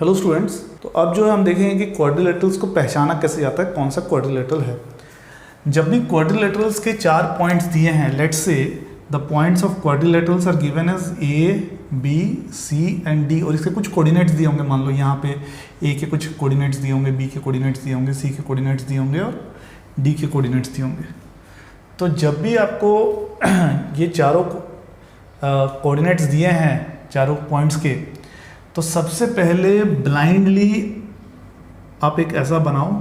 Hello students, तो अब जो है हम देखेंगे कि क्वाड्रिलेटरल्स को पहचाना कैसे जाता है, कौन सा क्वाड्रिलेटरल है। जब भी क्वाड्रिलेटरल्स के 4 पॉइंट्स दिए हैं, let's say the points of quadrilaterals are given as A B C and D, और इसके कुछ कोऑर्डिनेट्स दिए होंगे। मान लो यहाँ पे ए के कुछ कोऑर्डिनेट्स दिए होंगे, बी के कोऑर्डिनेट्स दिए होंगे, सी के कोऑर्डिनेट्स दिए होंगे और डी के कोऑर्डिनेट्स दिए होंगे। तो जब भी आपको ये चारों कोऑर्डिनेट्स दिए हैं चारों पॉइंट्स के, तो सबसे पहले ब्लाइंडली आप एक ऐसा बनाओ,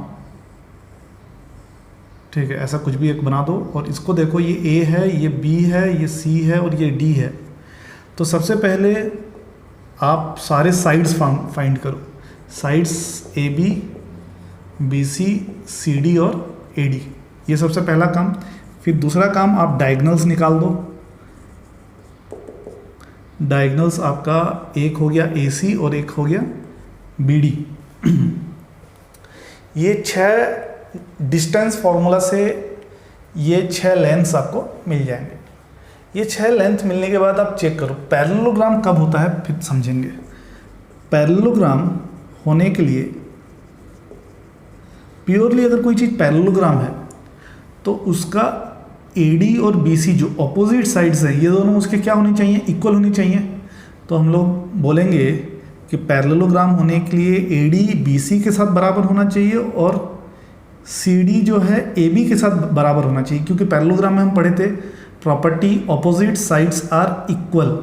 ठीक है, ऐसा कुछ भी एक बना दो और इसको देखो, ये ए है, ये बी है, ये सी है और ये डी है। तो सबसे पहले आप सारे साइड्स फाइंड करो, sides A B C D और ए डी, ये सबसे पहला काम। फिर दूसरा काम, आप डायगोनल्स निकाल दो। डायगोनल्स आपका एक हो गया ए सी और एक हो गया बी डी। ये 6 डिस्टेंस फॉर्मूला से ये 6 लेंथ्स आपको मिल जाएंगे। ये 6 लेंथ मिलने के बाद आप चेक करो पैरेललोग्राम कब होता है, फिर समझेंगे। पैरेललोग्राम होने के लिए प्योरली अगर कोई चीज़ पैरेललोग्राम है तो उसका AD और BC जो ऑपोजिट साइड्स है, ये दोनों उसके क्या होनी चाहिए, इक्वल होनी चाहिए। तो हम लोग बोलेंगे कि पैरेललोग्राम होने के लिए AD BC के साथ बराबर होना चाहिए और CD जो है AB के साथ बराबर होना चाहिए, क्योंकि पैरेललोग्राम में हम पढ़े थे property opposite sides are equal.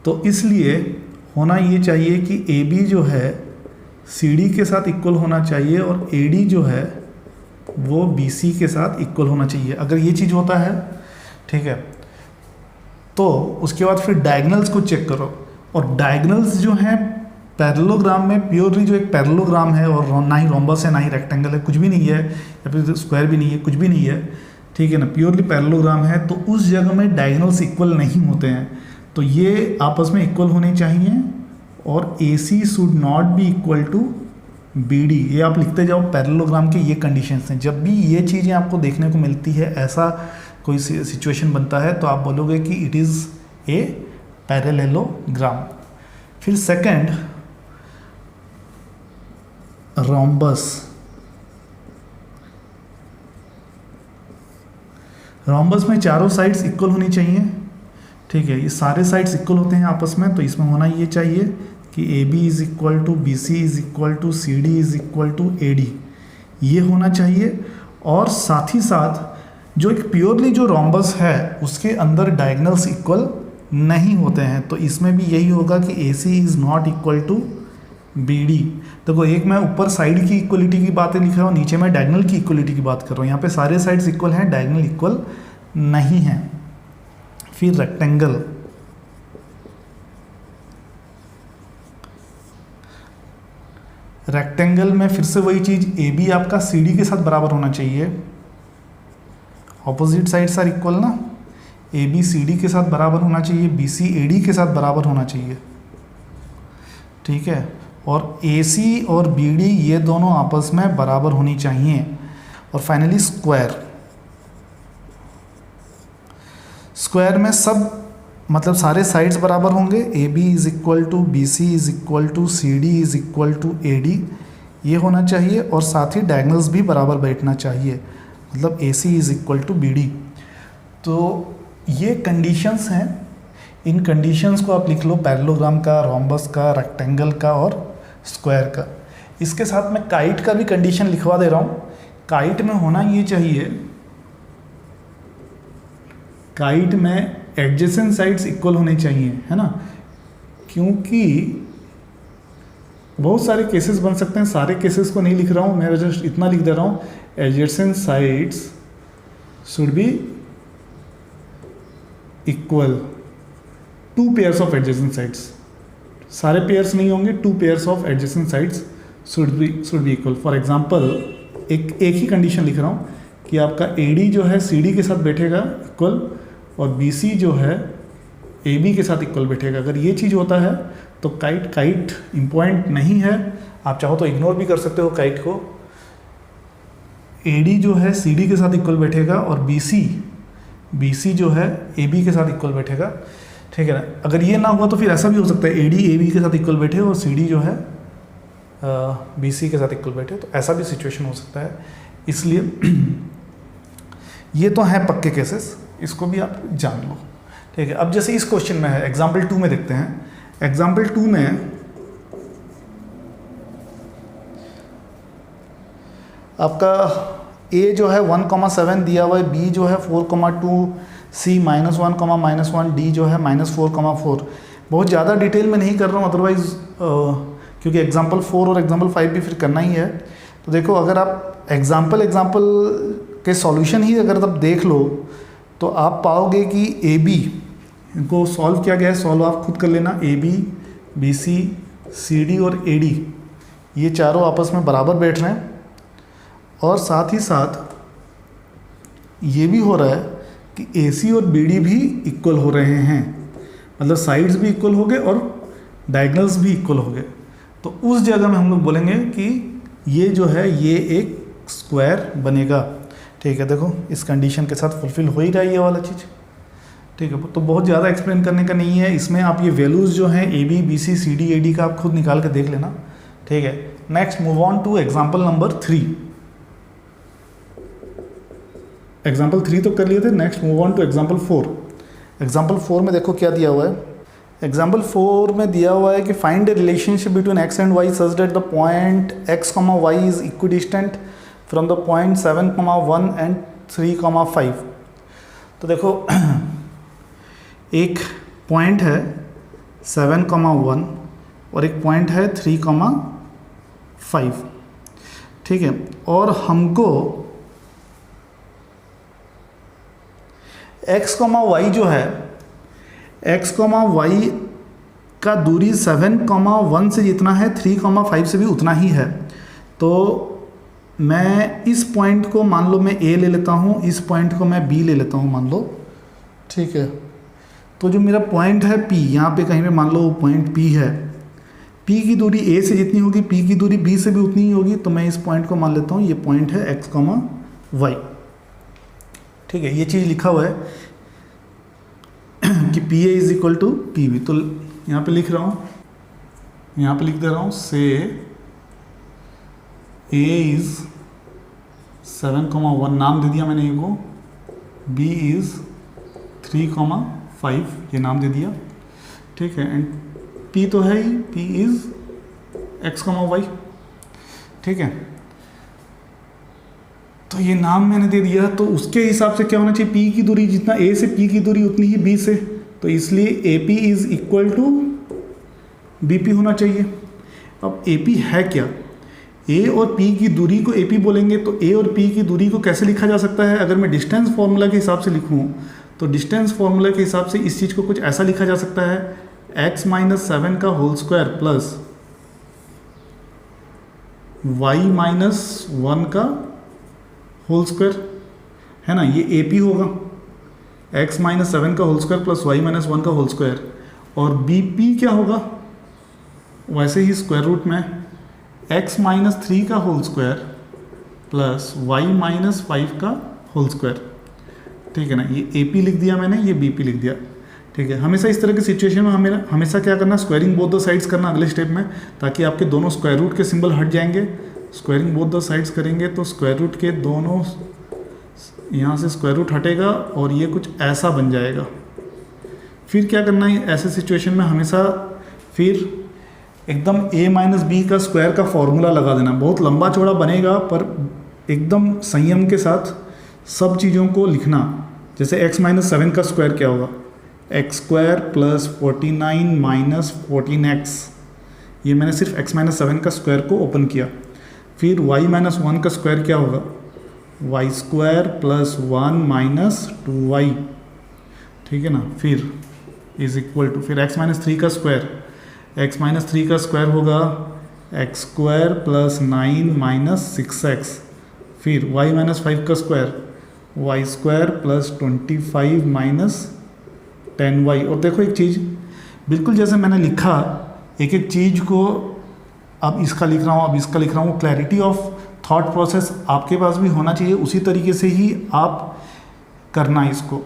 तो इसलिए होना ये चाहिए कि AB जो है CD के साथ इक्वल होना चाहिए और AD जो है वो BC के साथ इक्वल होना चाहिए। अगर ये चीज़ होता है, ठीक है, तो उसके बाद फिर डायगोनल्स को चेक करो। और डायगोनल्स जो हैं पैरेललोग्राम में, प्योरली जो एक पैरेललोग्राम है और ना ही रोम्बस है ना ही रेक्टेंगल है, कुछ भी नहीं है, या फिर स्क्वायर भी नहीं है, कुछ भी नहीं है, ठीक है ना, प्योरली पैरेललोग्राम है, तो उस जगह में डायगोनल्स इक्वल नहीं होते हैं। तो ये आपस में इक्वल होने चाहिए और AC should not be equal to BD, ये आप लिखते जाओ। पैरेललोग्राम के ये कंडीशंस हैं। जब भी ये चीज़ें आपको देखने को मिलती है, ऐसा कोई सिचुएशन बनता है, तो आप बोलोगे कि इट इज़ ए पैरेललोग्राम। फिर सेकंड, रोम्बस। रोम्बस में चारों साइड्स इक्वल होनी चाहिए, ठीक है, ये सारे साइड्स इक्वल होते हैं आपस में। तो इसमें होना ये चाहिए कि AB is equal to BC is equal to CD is equal to AD, ये होना चाहिए। और साथ ही साथ जो एक प्योरली जो रोम्बस है उसके अंदर डायगोनल्स इक्वल नहीं होते हैं, तो इसमें भी यही होगा कि AC is not equal to BD। देखो, एक मैं ऊपर साइड की इक्वलिटी की बातें लिख रहा हूँ, नीचे मैं डायगोनल की इक्वलिटी की बात कर रहा हूँ। यहाँ पे सारे साइड्स इक्वल हैं, डायगोनल इक्वल नहीं है। फिर रेक्टेंगल, रेक्टेंगल में फिर से वही चीज़, AB आपका CD के साथ बराबर होना चाहिए, ऑपोजिट साइड्स आर इक्वल ना, AB CD के साथ बराबर होना चाहिए, BC AD के साथ बराबर होना चाहिए, ठीक है, और AC और BD ये दोनों आपस में बराबर होनी चाहिए। और फाइनली स्क्वायर, स्क्वायर में सब मतलब सारे साइड्स बराबर होंगे, AB is equal to BC is equal to CD is equal to AD, ये होना चाहिए। और साथ ही डायगोनल्स भी बराबर बैठना चाहिए, मतलब AC is equal to BD। तो ये कंडीशंस हैं, इन कंडीशंस को आप लिख लो, पैरेललोग्राम का, रोम्बस का, रेक्टेंगल का और स्क्वायर का। इसके साथ मैं काइट का भी कंडीशन लिखवा दे रहा हूँ। काइट में होना ये चाहिए, काइट में एडजेसेंट साइड्स इक्वल होने चाहिए, है ना, क्योंकि बहुत सारे केसेस बन सकते हैं। सारे केसेस को नहीं लिख रहा हूँ मैं, जस्ट इतना लिख दे रहा हूँ, adjacent sides should be equal, 2 pairs of adjacent sides, सारे पेयर्स नहीं होंगे, 2 pairs of adjacent sides should be equal. For example एक ही कंडीशन लिख रहा हूँ कि आपका AD जो है CD के साथ बैठेगा इक्वल और BC जो है AB के साथ इक्वल बैठेगा। अगर ये चीज़ होता है तो काइट इम्पॉर्टेंट नहीं है, आप चाहो तो इग्नोर भी कर सकते हो काइट को। AD जो है CD के साथ इक्वल बैठेगा और BC जो है AB के साथ इक्वल बैठेगा, ठीक है ना। अगर ये ना हुआ तो फिर ऐसा भी हो सकता है AD AB के साथ इक्वल बैठे और CD जो है BC के साथ इक्वल बैठे, तो ऐसा भी सिचुएशन हो सकता है। इसलिए ये तो हैं पक्के केसेस, इसको भी आप जान लो, ठीक है। अब जैसे इस क्वेश्चन में है, एग्जाम्पल 2 में देखते हैं। एग्जाम्पल 2 में आपका A जो है 1,7 दिया हुआ है, B जो है 4,2, C -1, -1, D जो है -4,4। बहुत ज़्यादा डिटेल में नहीं कर रहा हूँ, अदरवाइज क्योंकि एग्जाम्पल 4 और एग्जाम्पल 5 भी फिर करना ही है। तो देखो, अगर आप एग्जाम्पल के सॉल्यूशन ही अगर आप देख लो तो आप पाओगे कि AB इनको सॉल्व किया गया है, सॉल्व आप खुद कर लेना। AB, BC, CD और AD ये चारों आपस में बराबर बैठ रहे हैं, और साथ ही साथ ये भी हो रहा है कि AC और BD भी इक्वल हो रहे हैं, मतलब साइड्स भी इक्वल हो गए और डायगोनल्स भी इक्वल हो गए। तो उस जगह में हम लोग बोलेंगे कि ये जो है ये एक स्क्वायर बनेगा, ठीक है। देखो, इस कंडीशन के साथ फुलफिल हो ही रहा है ये वाला चीज़, ठीक है। तो बहुत ज़्यादा एक्सप्लेन करने का नहीं है इसमें, आप ये वैल्यूज़ जो हैं AB, BC, CD, AD का आप खुद निकाल के देख लेना, ठीक है। Next move on to example number 3। Example 3 तो कर लिए थे, next move on to example 4। Example 4 में देखो क्या दिया हुआ है। एग्जाम्पल 4 में दिया हुआ है कि find the relationship between x and y such that the point x, y is equidistant from the point 7, 1 and 3, 5। तो देखो एक पॉइंट है 7, 1 और एक पॉइंट है 3, 5, ठीक है। और हमको x, y जो है, x, y का दूरी 7, 1 से जितना है 3, 5 से भी उतना ही है। तो मैं इस पॉइंट को मान लो मैं A ले लेता हूँ, इस पॉइंट को मैं B ले लेता हूँ मान लो, ठीक है। तो जो मेरा पॉइंट है P, यहाँ पे कहीं पे मान लो पॉइंट P है, P की दूरी A से जितनी होगी P की दूरी B से भी उतनी ही होगी। तो मैं इस पॉइंट को मान लेता हूँ ये पॉइंट है x, y, ठीक है। ये चीज़ लिखा हुआ है कि PA is equal to PB। तो यहाँ पे लिख रहा हूँ, यहाँ पे लिख दे रहा हूँ, से A इज 7, 1 नाम दे दिया मैंने A को, B इज 3, 5 ये नाम दे दिया, ठीक है। एंड P तो है ही, P इज x, y, ठीक है। तो ये नाम मैंने दे दिया, तो उसके हिसाब से क्या होना चाहिए, P की दूरी जितना A से P की दूरी उतनी ही B से, तो इसलिए AP is equal to BP होना चाहिए। अब AP है क्या, A और P की दूरी को AP बोलेंगे, तो A और P की दूरी को कैसे लिखा जा सकता है। अगर मैं डिस्टेंस फॉर्मूला के हिसाब से लिखूँ तो डिस्टेंस फॉर्मूला के हिसाब से इस चीज़ को कुछ ऐसा लिखा जा सकता है, x - 7 का होल स्क्वायर प्लस y - 1 का होल स्क्वायर, है ना, ये AP होगा, x - 7 का होल स्क्वायर प्लस y - 1 का होल स्क्वायर। और BP क्या होगा, वैसे ही स्क्वायर रूट में x - 3 का होल स्क्वायर प्लस y - 5 का होल स्क्वायर, ठीक है ना। ये AP लिख दिया मैंने, ये BP लिख दिया, ठीक है। हमेशा इस तरह की सिचुएशन में हमें हमेशा क्या करना, स्क्वायरिंग बोथ द साइड्स करना अगले स्टेप में, ताकि आपके दोनों स्क्वायर रूट के सिंबल हट जाएंगे। स्क्वायरिंग बोथ द साइड्स करेंगे तो स्क्वायर रूट के दोनों, यहाँ से स्क्वायर रूट हटेगा और ये कुछ ऐसा बन जाएगा। फिर क्या करना है ऐसे सिचुएशन में, हमेशा फिर एकदम A - B का स्क्वायर का फॉर्मूला लगा देना। बहुत लंबा चौड़ा बनेगा पर एकदम संयम के साथ सब चीज़ों को लिखना। जैसे x - 7 का स्क्वायर क्या होगा, x² + 49 - 14x, ये मैंने सिर्फ x - 7 का स्क्वायर को ओपन किया। फिर y - 1 का स्क्वायर क्या होगा, y² + 1 - 2y, ठीक है ना। फिर इज इक्वल टू, फिर x - 3 का स्क्वायर, x - 3 का स्क्वायर होगा x² + 9 - 6x। फिर y - 5 का स्क्वायर, y² + 25 - 10y। और देखो एक चीज़, बिल्कुल जैसे मैंने लिखा, एक एक चीज़ को अब इसका लिख रहा हूँ, अब इसका लिख रहा हूँ, क्लैरिटी ऑफ थॉट प्रोसेस आपके पास भी होना चाहिए। उसी तरीके से ही आप करना इसको,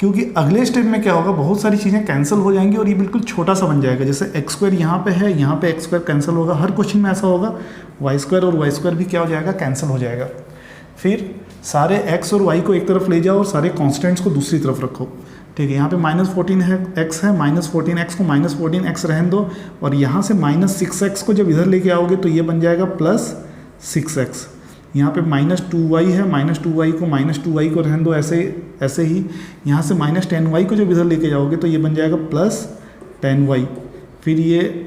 क्योंकि अगले स्टेप में क्या होगा, बहुत सारी चीज़ें कैंसिल हो जाएंगी और ये बिल्कुल छोटा सा बन जाएगा। जैसे एक्स स्क्वायर यहाँ पे है, यहाँ पे एक्स स्क्वायर कैंसिल होगा, हर क्वेश्चन में ऐसा होगा। वाई स्क्वायर और वाई स्क्वायर भी क्या हो जाएगा, कैंसिल हो जाएगा। फिर सारे एक्स और वाई को एक तरफ ले जाओ और सारे कॉन्स्टेंट्स को दूसरी तरफ रखो। ठीक है, यहाँ पे -14 है एक्स है, -14x को -14x रहने दो, और यहाँ से -6x को जब इधर लेके आओगे तो ये बन जाएगा +6x। यहाँ पे -2y है, -2y को रहने दो ऐसे ही। यहाँ से -10y को जब इधर लेके जाओगे तो ये बन जाएगा +10y। फिर ये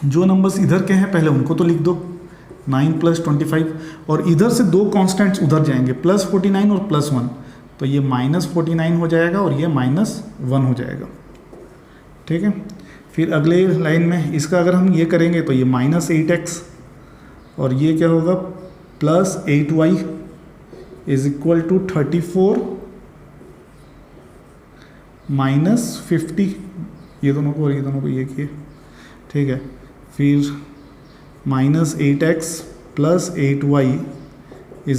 जो नंबर्स इधर के हैं पहले उनको तो लिख दो, 9 + 25, और इधर से दो कॉन्स्टेंट्स उधर जाएंगे, +49 और +1, तो ये -49 हो जाएगा और ये -1 हो जाएगा। ठीक है, फिर अगले लाइन में इसका अगर हम ये करेंगे तो ये -8x और ये क्या होगा +8y = 34 -50, ये दोनों को ये किए। ठीक है, फिर -8x + 8y =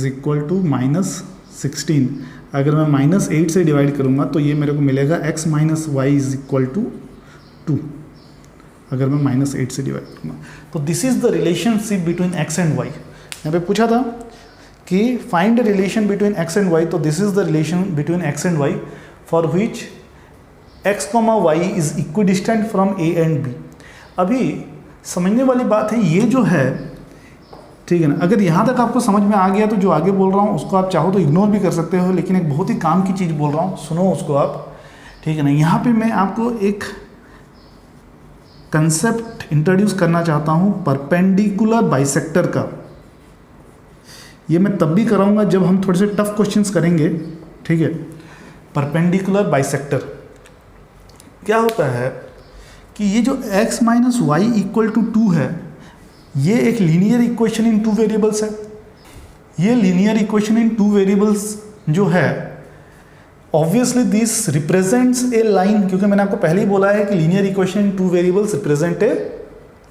-16। अगर मैं -8 से डिवाइड करूँगा तो ये मेरे को मिलेगा x - y = 2, अगर मैं -8 से डिवाइड करूँगा। तो this is the relationship between x and y। यहाँ पे पूछा था कि find the relation between x and y, तो this is the relation between x and y for which x, y is equidistant from a and b। अभी समझने वाली बात है, ये जो है, ठीक है ना, अगर यहाँ तक आपको समझ में आ गया तो जो आगे बोल रहा हूँ उसको आप चाहो तो इग्नोर भी कर सकते हो, लेकिन एक बहुत ही काम की चीज़ बोल रहा हूँ, सुनो उसको आप। ठीक है ना, यहाँ पे मैं आपको एक कंसेप्ट इंट्रोड्यूस करना चाहता हूँ परपेंडिकुलर बाइसेक्टर का। ये मैं तब भी कराऊंगा जब हम थोड़े से टफ क्वेश्चंस करेंगे। ठीक है, परपेंडिकुलर बाइसेक्टर क्या होता है कि ये जो x - y = 2 है, ये एक लीनियर इक्वेशन इन 2 वेरिएबल्स है। ये लीनियर इक्वेशन इन 2 वेरिएबल्स जो है, obviously this represents A line, क्योंकि मैंने आपको पहले ही बोला है कि linear equation in 2 variables represent a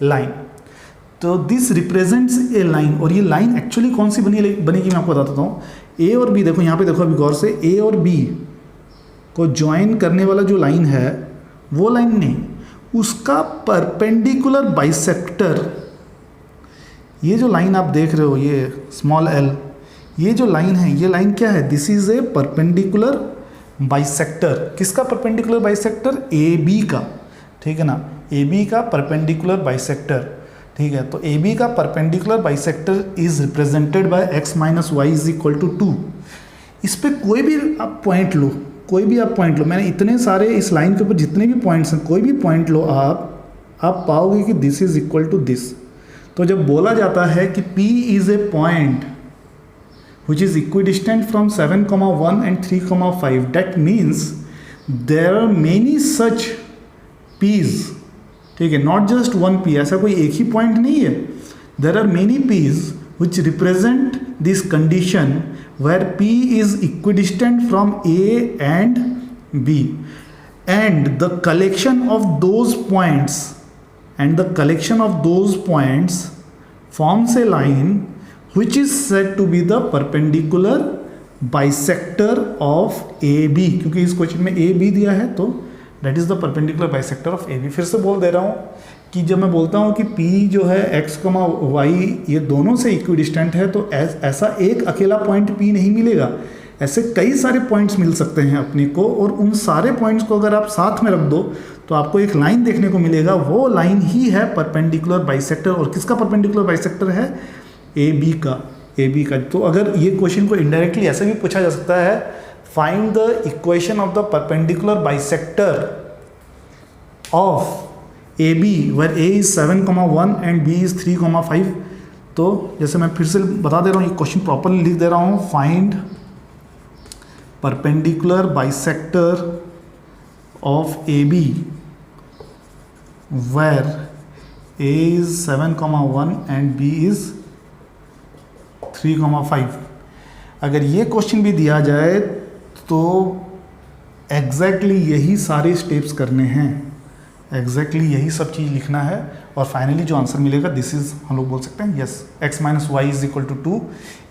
line. तो दिस रिप्रेजेंट्स ए लाइन, और ये लाइन एक्चुअली कौन सी बनेगी मैं आपको बता देता हूँ। ए और बी, देखो यहाँ पे देखो अभी गौर से, ए और बी को ज्वाइन करने वाला जो लाइन है वो लाइन नहीं, उसका परपेंडिकुलर बाइसेक्टर, ये जो लाइन आप देख रहे हो ये स्मॉल l, ये जो लाइन है, ये लाइन क्या है, this is a perpendicular bisector. किसका परपेंडिकुलर बाइसेक्टर, ए बी का। ठीक है ना, ए बी का परपेंडिकुलर बाइसेक्टर। ठीक है, तो ए बी का perpendicular bisector is represented by x - y = 2। इस पे कोई भी आप पॉइंट लो, मैंने इतने सारे इस लाइन के ऊपर जितने भी पॉइंट्स हैं, कोई भी पॉइंट लो आप पाओगे कि this is equal to this. तो जब बोला जाता है कि P is a point which is equidistant from 7,1 and 3,5, that means there are many such P's। ठीक है, नॉट जस्ट वन P, ऐसा कोई एक ही पॉइंट नहीं है। There are many P's which represent this condition where P is equidistant from A and B, and the collection of those points forms a line which is said to be the perpendicular bisector of AB। क्योंकि इस question में AB दिया है तो that is the perpendicular bisector of AB। फिर से बोल दे रहा हूँ कि जब मैं बोलता हूँ कि P जो है x, y ये दोनों से इक्विडिस्टेंट है, तो ऐसा एक अकेला पॉइंट P नहीं मिलेगा, ऐसे कई सारे पॉइंट्स मिल सकते हैं अपने को, और उन सारे पॉइंट्स को अगर आप साथ में रख दो तो आपको एक लाइन देखने को मिलेगा, वो लाइन ही है परपेंडिकुलर बाइसेक्टर। और किसका परपेंडिकुलर बाइसेक्टर है, ए बी का। तो अगर ये क्वेश्चन को इनडायरेक्टली ऐसे भी पूछा जा सकता है, find the equation of the perpendicular bisector of A B where A is 7,1 and B is 3,5। तो जैसे मैं फिर से बता दे रहा हूँ, ये क्वेश्चन प्रॉपरली लिख दे रहा हूँ, find perpendicular bisector of A B where A is 7,1 and B is 3,5। अगर ये क्वेश्चन भी दिया जाए तो एग्जैक्टली यही सारे स्टेप्स करने हैं, एग्जैक्टली यही सब चीज़ लिखना है, और फाइनली जो आंसर मिलेगा दिस इज, हम लोग बोल सकते हैं yes, x - y = 2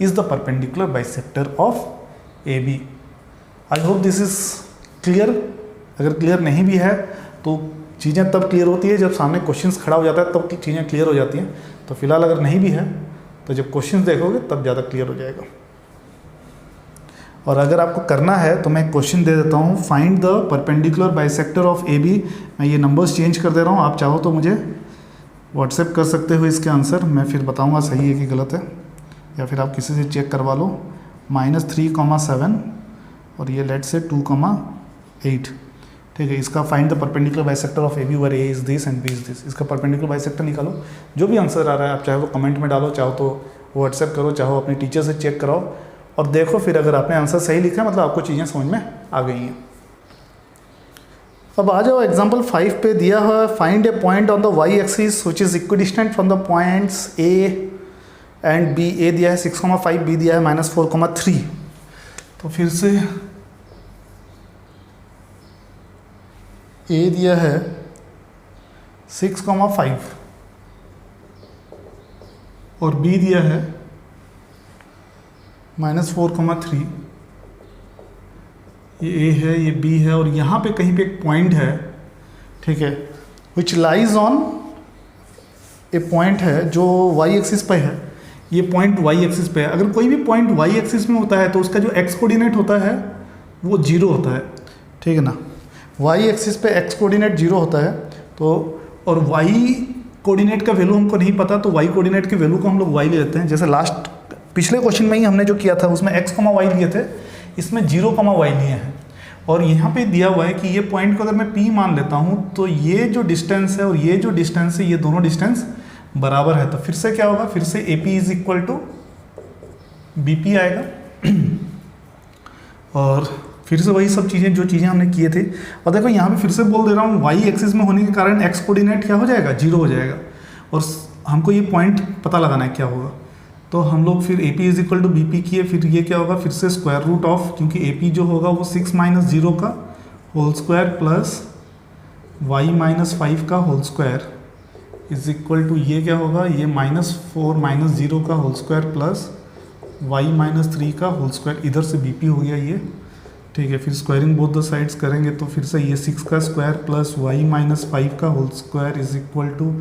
is the perpendicular bisector of A B. I hope this is clear. अगर क्लियर नहीं भी है तो चीज़ें तब क्लियर होती है जब सामने क्वेश्चंस खड़ा हो जाता है, तब चीज़ें क्लियर हो जाती हैं। तो फिलहाल अगर नहीं भी है तो जब क्वेश्चंस देखोगे तब ज़्यादा क्लियर हो जाएगा। और अगर आपको करना है तो मैं क्वेश्चन दे देता हूँ, find the perpendicular bisector of A B. मैं ये नंबर्स चेंज कर दे रहा हूँ, आप चाहो तो मुझे व्हाट्सएप कर सकते हो इसके आंसर, मैं फिर बताऊँगा सही है कि गलत है, या फिर आप किसी से चेक करवा लो। -3,7 और ये लेट से 2,8, ठीक है। इसका find the perpendicular bisector of A B where A is this and B is this. इसका परपेंडिकुलर बाइसेक्टर निकालो। जो भी आंसर आ रहा है आप चाहे वो कमेंट में डालो, चाहो तो व्हाट्सएप करो, चाहो अपने टीचर से चेक कराओ और देखो। फिर अगर आपने आंसर सही लिखा है मतलब आपको चीज़ें समझ में आ गई हैं। अब आ जाओ एग्जाम्पल 5 पे दिया हुआ है, find a point on the y axis which is equidistant from the points A and B. A दिया है 6,5, बी दिया है -4,3। तो फिर से ए दिया है 6,5 और बी दिया है -4,3। ये ए है, ये बी है और यहाँ पे कहीं पे एक पॉइंट है, ठीक है, which lies on A point है जो वाई एक्सिस पे है। ये पॉइंट वाई एक्सिस पे है। अगर कोई भी पॉइंट वाई एक्सिस में होता है तो उसका जो एक्स कोऑर्डिनेट होता है वो 0 होता है, ठीक है ना। वाई एक्सिस पे एक्स कोऑर्डिनेट 0 होता है। तो और वाई कोऑर्डिनेट का वैल्यू हमको नहीं पता, तो वाई कोऑर्डिनेट की वैल्यू को हम लोग वाई ले लेते हैं। जैसे लास्ट पिछले क्वेश्चन में ही हमने जो किया था उसमें x, y लिए थे, इसमें 0, y लिए हैं। और यहाँ पे दिया हुआ है कि ये पॉइंट को अगर मैं P मान लेता हूँ तो ये जो डिस्टेंस है और ये जो डिस्टेंस है, ये दोनों डिस्टेंस बराबर है। तो फिर से क्या होगा, फिर से AP is equal to BP आएगा। और फिर से वही सब चीज़ें जो चीज़ें हमने किए थे। और देखो यहाँ पे फिर से बोल दे रहा हूँ, वाई एक्सिस में होने के कारण एक्स कोऑर्डिनेट क्या हो जाएगा, 0 हो जाएगा। और हमको ये पॉइंट पता लगाना है क्या होगा। तो हम लोग फिर AP is equal to BP किए, फिर ये क्या होगा, फिर से स्क्वायर रूट ऑफ, क्योंकि AP जो होगा वो 6 - 0 का होल स्क्वायर प्लस y - 5 का whole square is equal to ये क्या होगा, ये -4 - 0 का होल स्क्वायर प्लस y - 3 का होल स्क्वायर। इधर से BP हो गया ये, ठीक है। फिर स्क्वायरिंग बोथ द साइड्स करेंगे तो फिर से ये 6 का स्क्वायर प्लस y - 5 का whole square is equal to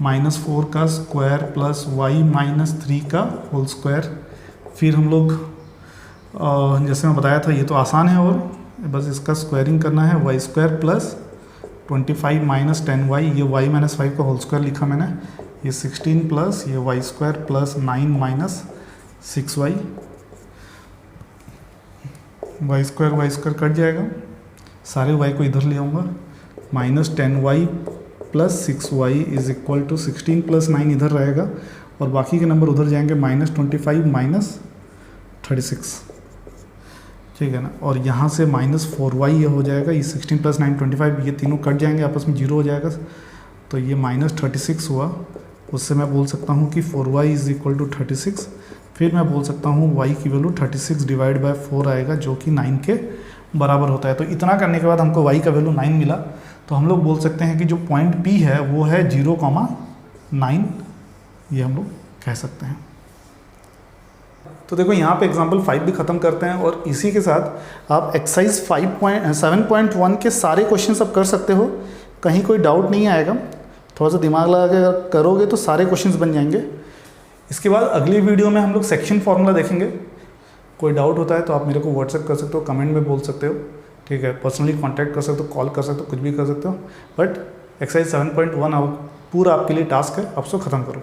-4 का स्क्वायर प्लस y - 3 का होल स्क्वायर। फिर हम लोग जैसे मैं बताया था ये तो आसान है, और बस इसका स्क्वायरिंग करना है, y स्क्वायर प्लस 25 - 10y, ये y - 5 का होल स्क्वायर लिखा मैंने, ये 16 प्लस ये y square plus 9 - 6y। y square cut जाएगा, सारे y को इधर ले आऊँगा, -10y plus 6y is equal to 16 plus 9 इधर रहेगा और बाकी के नंबर उधर जाएंगे, -25 - 36, ठीक है ना। और यहाँ से -4y ये हो जाएगा, ये 16 प्लस 9 25, ये तीनों कट जाएंगे, आपस में 0 हो जाएगा। तो ये -36 हुआ, उससे मैं बोल सकता हूँ कि 4y इज इक्वल टू 36। फिर मैं बोल सकता हूँ y की वैल्यू 36 डिवाइड बाय 4 आएगा, जो कि 9 के बराबर होता है। तो इतना करने के बाद हमको y का वैल्यू 9 मिला। तो हम लोग बोल सकते हैं कि जो पॉइंट P है वो है 0,9, ये हम लोग कह सकते हैं। तो देखो यहाँ पे एग्जाम्पल 5 भी ख़त्म करते हैं और इसी के साथ आप एक्सरसाइज 7.1 के सारे क्वेश्चन अब कर सकते हो, कहीं कोई डाउट नहीं आएगा। थोड़ा सा दिमाग लगा के अगर करोगे तो सारे क्वेश्चंस बन जाएंगे। इसके बाद अगली वीडियो में हम लोग सेक्शन फार्मूला देखेंगे। कोई डाउट होता है तो आप मेरे को व्हाट्सएप कर सकते हो, कमेंट में बोल सकते हो, ठीक है, पर्सनली कांटेक्ट कर सकते हो, कॉल कर सकते हो, कुछ भी कर सकते हो। बट एक्सरसाइज 7.1 पूरा आपके लिए टास्क है, अब सो ख़त्म करो।